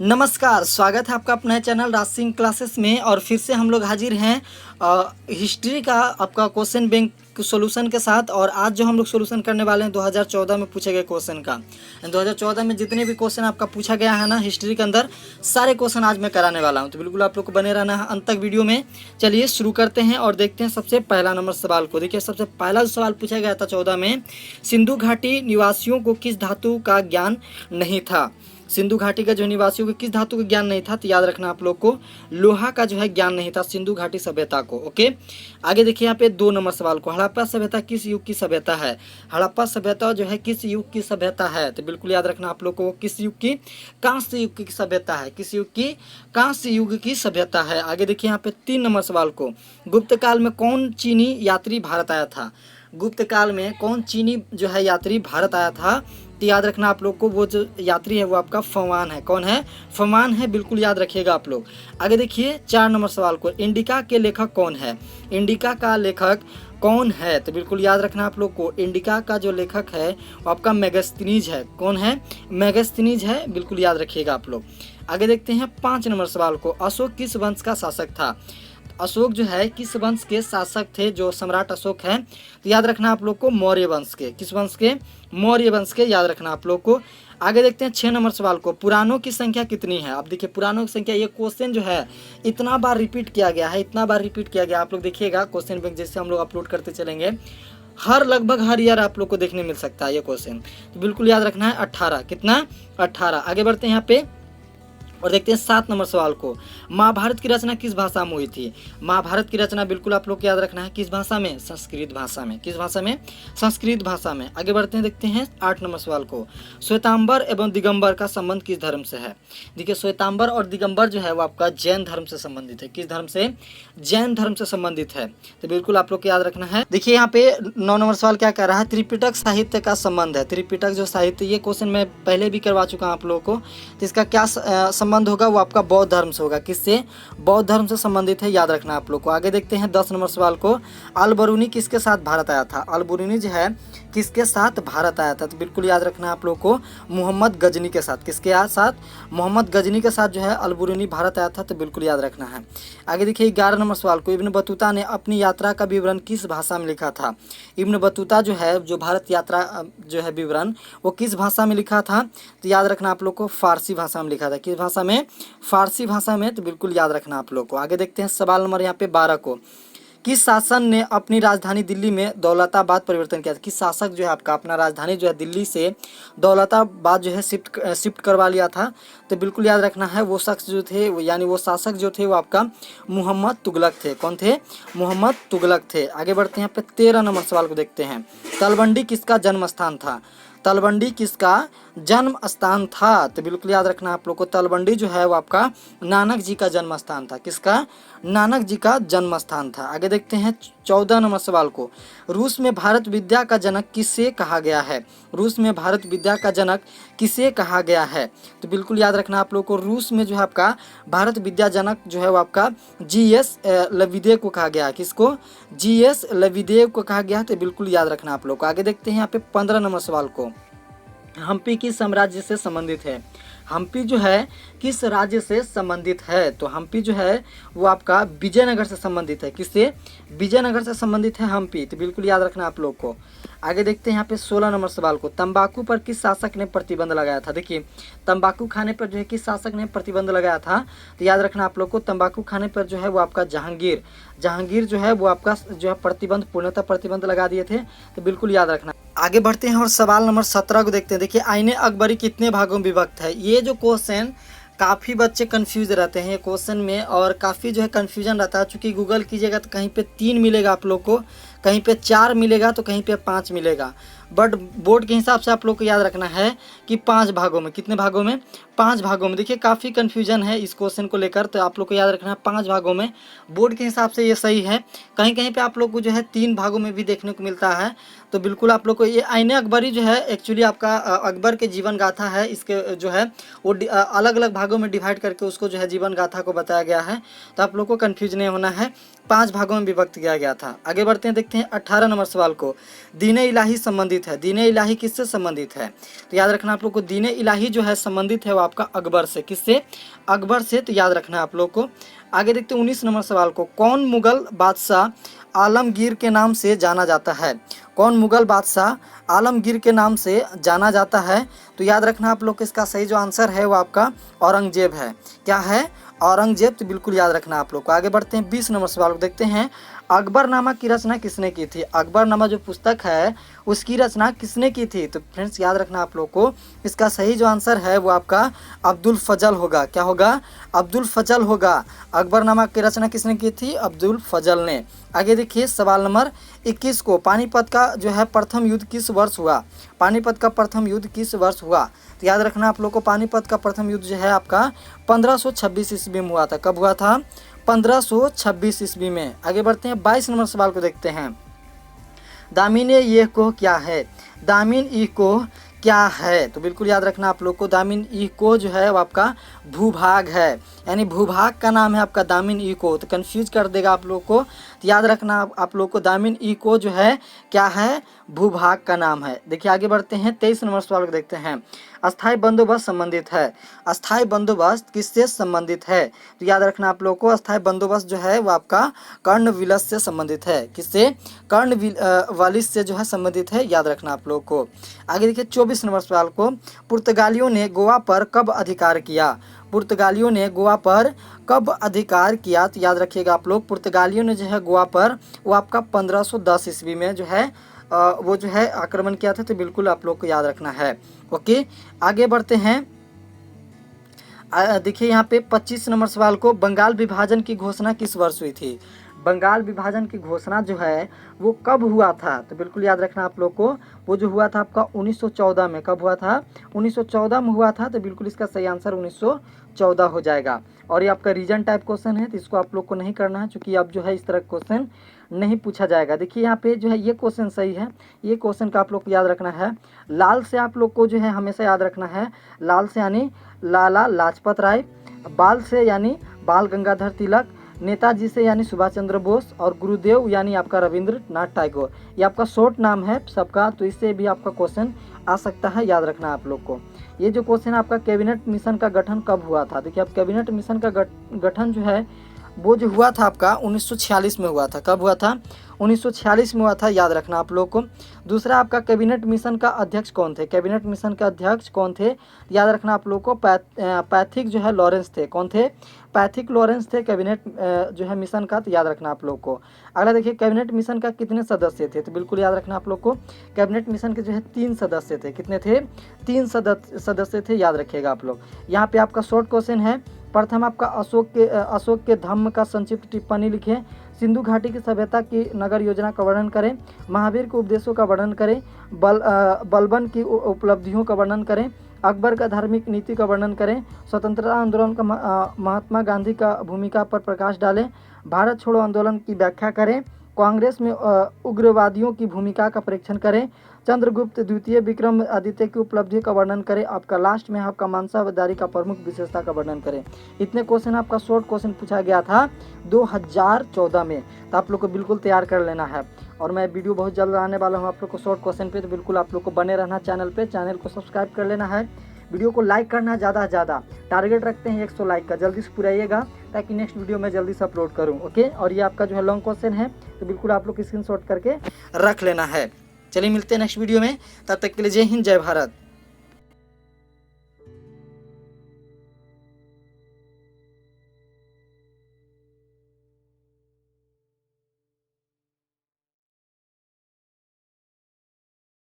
नमस्कार, स्वागत है आपका अपने चैनल राज सिंह क्लासेस में। और फिर से हम लोग हाजिर हैं हिस्ट्री का आपका क्वेश्चन बैंक सॉल्यूशन के साथ। और आज जो हम लोग सॉल्यूशन करने वाले हैं 2014 में पूछे गए क्वेश्चन का। 2014 में जितने भी क्वेश्चन आपका पूछा गया है ना हिस्ट्री के अंदर, सारे क्वेश्चन आज मैं कराने वाला हूं, तो बिल्कुल आप लोग को बने रहना है अंत तक वीडियो में। चलिए शुरू करते हैं और देखते हैं सबसे पहला नंबर सवाल को। देखिए सबसे पहला जो सवाल पूछा गया था 14 में, सिंधु घाटी निवासियों को किस धातु का ज्ञान नहीं था। सिंधु घाटी का जो निवासियों को किस धातु का ज्ञान नहीं था, तो याद रखना आप लोग को लोहा का जो है ज्ञान नहीं था सिंधु घाटी सभ्यता को। ओके, आगे देखिए यहाँ पे 2 नंबर सवाल को, हड़प्पा सभ्यता किस युग की सभ्यता है। हड़प्पा सभ्यता जो है किस युग की सभ्यता है, तो बिल्कुल याद रखना आप लोग को किस युग की, कांस्य युग की सभ्यता है। किस युग की, कांस्य युग की सभ्यता है। आगे देखिए यहाँ पे 3 नंबर सवाल को, गुप्त काल में कौन चीनी यात्री भारत आया था। गुप्त काल में कौन चीनी जो है यात्री भारत आया था, तो याद रखना आप लोग को वो जो यात्री है वो आपका फमान है। कौन है, फमान है, बिल्कुल याद रखिएगा आप लोग। आगे देखिए 4 नंबर सवाल को, इंडिका के लेखक कौन है। इंडिका का लेखक कौन है, तो बिल्कुल याद रखना आप लोग को इंडिका का जो लेखक है वो आपका मेगास्थनीज है। कौन है, मेगास्थनीज है, बिल्कुल याद रखिएगा आप लोग। आगे देखते हैं 5 नंबर सवाल को, अशोक किस वंश का शासक था। अशोक जो है किस वंश के शासक थे, जो सम्राट अशोक हैं, तो याद रखना आप लोग को मौर्य वंश के। किस वंश के, मौर्य वंश के, याद रखना आप लोग को। आगे देखते हैं 6 नंबर सवाल को, पुराणों की संख्या कितनी है। अब देखिए पुराणों की संख्या, ये क्वेश्चन जो है इतना बार रिपीट किया गया है, इतना बार रिपीट किया गया। आप लोग देखिएगा क्वेश्चन बैंक जैसे हम लोग अपलोड करते चलेंगे, लगभग हर ईयर आप लोग को देखने मिल सकता है ये क्वेश्चन, तो बिल्कुल याद रखना है 18। कितना, 18। आगे बढ़ते हैं यहाँ पे और देखते हैं 7 नंबर सवाल को, महाभारत की रचना किस भाषा में हुई थी। महाभारत की रचना बिल्कुल आप लोग को याद रखना है किस भाषा में, संस्कृत भाषा में। किस भाषा में, संस्कृत भाषा में। आगे बढ़ते हैं, देखते हैं 8 नंबर सवाल को, श्वेतांबर एवं दिगंबर का संबंध किस धर्म से है। देखिए श्वेतांबर और दिगंबर जो है वो आपका जैन धर्म से संबंधित है। किस धर्म से, जैन धर्म से संबंधित है, तो बिल्कुल आप लोग को याद रखना है। देखिए यहाँ पे 9 नंबर सवाल क्या कह रहा है, त्रिपिटक साहित्य का संबंध है। त्रिपिटक जो साहित्य, ये क्वेश्चन मैं पहले भी करवा चुका हूँ आप लोगों को, तो इसका क्या संबंध होगा, वो आपका बौद्ध धर्म से होगा। किससे, बौद्ध धर्म से संबंधित है, याद रखना आप लोग को। आगे देखते हैं 10 नंबर सवाल को, अल-बरूनी किसके साथ भारत आया था। अल-बरूनी जो है किसके साथ भारत आया था, तो बिल्कुल याद रखना आप लोग को मोहम्मद गजनी के साथ। किसके साथ, मोहम्मद गजनी के साथ जो है अल-बरूनी भारत आया था, तो बिल्कुल याद रखना है। आगे देखिए 11 नंबर सवाल को, इब्न बतूता ने अपनी यात्रा का विवरण किस भाषा में लिखा था। इब्न बतूता जो है, जो भारत यात्रा जो है विवरण, वो किस भाषा में लिखा था, तो याद रखना आप लोग को फारसी भाषा में लिखा था। किस भाषा में, फारसी भाषा में, तो बिल्कुल याद रखना आप लोग को। आगे देखते हैं सवाल नंबर यहाँ पे 12 को, किस शासन ने अपनी राजधानी दिल्ली में दौलताबाद परिवर्तन किया था। किस शासक जो है आपका अपना राजधानी जो है दिल्ली से दौलताबाद जो है शिफ्ट करवा लिया था, तो बिल्कुल याद रखना है वो शख्स जो थे यानी वो शासक जो थे वो आपका मोहम्मद तुगलक थे। कौन थे, मोहम्मद तुगलक थे। आगे बढ़ते हैं यहाँ पे 13 नंबर सवाल को देखते हैं, तलवंडी किसका जन्म स्थान था। तलवंडी किसका जन्म स्थान था, तो बिल्कुल याद रखना आप लोग को तलवंडी जो है वो आपका नानक जी का जन्म स्थान था। किसका, नानक जी का जन्म स्थान था। आगे देखते हैं 14 नंबर सवाल को, रूस में भारत विद्या का जनक किसे कहा गया है। रूस में भारत विद्या का जनक किसे कहा गया है, तो बिल्कुल याद रखना आप लोग को रूस में जो है आपका भारत विद्या जनक जो है वो आपका जी.एस. लविदेव को कहा गया है। किसको, जी.एस. लविदेव को कहा गया है, तो बिल्कुल याद रखना आप लोग को। आगे देखते हैं यहाँ पे 15 नंबर सवाल को, हम्पी किस साम्राज्य से संबंधित है। हम्पी जो है किस राज्य से संबंधित है, तो हम्पी जो है वो आपका विजयनगर से संबंधित है। किससे, विजयनगर से संबंधित है हम्पी, तो बिल्कुल याद रखना आप लोग को। आगे देखते हैं यहाँ पे 16 नंबर सवाल को, तंबाकू पर किस शासक ने प्रतिबंध लगाया था। देखिए तंबाकू खाने पर जो है किस शासक ने प्रतिबंध लगाया था, तो याद रखना आप लोग को तंबाकू खाने पर जो है वो आपका जहांगीर जो है वो आपका जो है प्रतिबंध, पूर्णतः प्रतिबंध लगा दिए थे, तो बिल्कुल याद रखना। आगे बढ़ते हैं और सवाल नंबर 17 को देखते हैं। देखिए आईने अकबरी कितने भागों में विभक्त है। ये जो क्वेश्चन काफ़ी बच्चे कंफ्यूज रहते हैं ये क्वेश्चन में, और काफ़ी जो है कंफ्यूजन रहता है, चूँकि गूगल कीजिएगा तो कहीं पे 3 मिलेगा आप लोग को, कहीं पे 4 मिलेगा, तो कहीं पे 5 मिलेगा। बट बोर्ड के हिसाब से आप लोग को याद रखना है कि 5 भागों में। कितने भागों में, 5 भागों में। देखिए काफ़ी कन्फ्यूजन है इस क्वेश्चन को लेकर, तो आप लोग को याद रखना है 5 भागों में। बोर्ड के हिसाब से ये सही है। कहीं कहीं पे आप लोग को जो है 3 भागों में भी देखने को मिलता है, तो बिल्कुल आप लोग को ये आईने अकबरी जो है एक्चुअली आपका अकबर के जीवन गाथा है। इसके जो है वो अलग अलग भागों में डिवाइड करके उसको जो है जीवन गाथा को बताया गया है। तो आप लोग को कन्फ्यूज नहीं होना है, 5 भागों में विभक्त किया गया था। आगे बढ़ते हैं, देखते हैं 18 नंबर सवाल को। दीन-ए इलाही संबंधित है। दीन-ए इलाही किससे संबंधित है? तो याद रखना आप लोग को दीन-ए इलाही जो है संबंधित है वो आपका अकबर से। किससे? अकबर से। तो याद रखना आप लोग को। आगे देखते हैं 19 नंबर सवाल को। कौन मुगल बादशाह आलमगीर के नाम से जाना जाता है? कौन मुगल बादशाह आलमगीर के नाम से जाना जाता है? तो याद रखना आप लोग को इसका सही जो आंसर है वो आपका औरंगजेब है। क्या है? औरंगजेब। तो बिल्कुल याद रखना आप लोग को। आगे बढ़ते हैं 20 नंबर सवाल को, देखते हैं अकबरनामा की रचना किसने की थी? अकबरनामा जो पुस्तक है उसकी रचना किसने की थी? तो फ्रेंड्स याद रखना आप लोग को इसका सही जो आंसर है वो आपका अब्दुल फजल होगा। क्या होगा? अब्दुल फजल होगा। अकबरनामा की रचना किसने की थी? अब्दुल फजल ने। आगे देखिए सवाल नंबर 21 को। पानीपत का जो है प्रथम युद्ध किस वर्ष हुआ? पानीपत का प्रथम युद्ध किस वर्ष हुआ? तो याद रखना आप लोग को पानीपत का प्रथम युद्ध जो है आपका 1526 ईस्वी में हुआ था। कब हुआ था? 1526 ईस्वी में। आगे बढ़ते हैं 22 नंबर सवाल को, देखते हैं दामिन-ए कोह क्या है? दामिन-ए कोह क्या है? तो बिल्कुल याद रखना आप लोग को दामिन-ए कोह जो है वो आपका भूभाग है, यानी भूभाग का नाम है आपका दामिन-ए कोह। तो कंफ्यूज कर देगा आप लोग को। तो याद रखना आप लोग को दामिन-ए कोह जो है क्या है? भूभाग का नाम है। देखिए आगे बढ़ते हैं 23 नंबर सवाल को, देखते हैं अस्थाई बंदोबस्त संबंधित है। अस्थाई बंदोबस्त किससे संबंधित है? तो याद रखना आप लोग को अस्थाई बंदोबस्त जो है वो आपका कर्णविलस से संबंधित है। किससे? कर्णवालिस से जो है संबंधित है। याद रखना आप लोग को। आगे देखिए 24 नंबर सवाल को। पुर्तगालियों ने गोवा पर कब अधिकार किया? पुर्तगालियों ने गोवा पर कब अधिकार किया? तो याद रखिएगा आप लोग पुर्तगालियों ने जो है गोवा पर वो आपका 1510 ईस्वी में जो है वो जो है आक्रमण किया था। तो बिल्कुल आप लोग को याद रखना है। ओके आगे बढ़ते हैं। देखिए यहाँ पे 25 नंबर सवाल को। बंगाल विभाजन की घोषणा किस वर्ष हुई थी? बंगाल विभाजन की घोषणा जो है वो कब हुआ था? तो बिल्कुल याद रखना आप लोग को वो जो हुआ था आपका 1914 में। कब हुआ था? 1914 में हुआ था। तो बिल्कुल इसका सही आंसर 1914 हो जाएगा। और ये आपका रीजन टाइप क्वेश्चन है तो इसको आप लोग को नहीं करना है, क्योंकि अब जो है इस तरह क्वेश्चन नहीं पूछा जाएगा। देखिए यहाँ पे जो है ये क्वेश्चन सही है। ये क्वेश्चन का आप लोग को याद रखना है। लाल से आप लोग को जो है हमेशा याद रखना है। लाल से यानी लाला लाजपत राय, बाल से यानी बाल गंगाधर तिलक, नेताजी से यानी सुभाष चंद्र बोस, और गुरुदेव यानी आपका रविंद्रनाथ टैगोर। ये आपका शॉर्ट नाम है सबका, तो इससे भी आपका क्वेश्चन आ सकता है। याद रखना आप लोग को। ये जो क्वेश्चन आपका कैबिनेट मिशन का गठन कब हुआ था? देखिए अब कैबिनेट मिशन का गठन जो है वो जो हुआ था आपका 1946 में हुआ था। कब हुआ था? 1946 में हुआ था। याद रखना आप लोग को। दूसरा आपका कैबिनेट मिशन का अध्यक्ष कौन थे? कैबिनेट मिशन का अध्यक्ष कौन थे? याद रखना आप लोग को पैथिक जो है लॉरेंस थे। कौन थे? पैथिक लॉरेंस थे कैबिनेट जो है मिशन का। तो याद रखना आप लोग को। अगला देखिए कैबिनेट मिशन का कितने सदस्य थे? तो बिल्कुल याद रखना आप लोग को कैबिनेट मिशन के जो है 3 सदस्य थे। कितने थे? 3 सदस्य थे। याद रखिएगा आप लोग। यहाँ पे आपका शॉर्ट क्वेश्चन है। प्रथम आपका अशोक के धम्म का संक्षिप्त टिप्पणी लिखें। सिंधु घाटी की सभ्यता की नगर योजना का वर्णन करें। महावीर के उपदेशों का वर्णन करें। बलबन की उपलब्धियों का वर्णन करें। अकबर का धार्मिक नीति का वर्णन करें। स्वतंत्रता आंदोलन का महात्मा गांधी का भूमिका पर प्रकाश डालें। भारत छोड़ो आंदोलन की व्याख्या करें। कांग्रेस में उग्रवादियों की भूमिका का परीक्षण करें। चंद्रगुप्त द्वितीय विक्रम आदित्य की उपलब्धि का वर्णन करें। आपका लास्ट में आपका मानसावदारी का प्रमुख विशेषता का वर्णन करें। इतने क्वेश्चन आपका शॉर्ट क्वेश्चन पूछा गया था 2014 में। तो आप लोग को बिल्कुल तैयार कर लेना है। और मैं वीडियो बहुत जल्द आने वाला हूँ आप लोग को शॉर्ट क्वेश्चन पे। तो बिल्कुल आप लोग को बने रहना चैनल पे। चैनल को सब्सक्राइब कर लेना है। वीडियो को लाइक करना ज़्यादा से ज़्यादा। टारगेट रखते हैं 100 लाइक का। जल्दी से पुराइएगा ताकि नेक्स्ट वीडियो में जल्दी से अपलोड करूँ। ओके और ये आपका जो है लॉन्ग क्वेश्चन है तो बिल्कुल आप लोग स्क्रीनशॉट करके रख लेना है। चलिए मिलते हैं नेक्स्ट वीडियो में। तब तक के लिए जय हिंद जय भारत।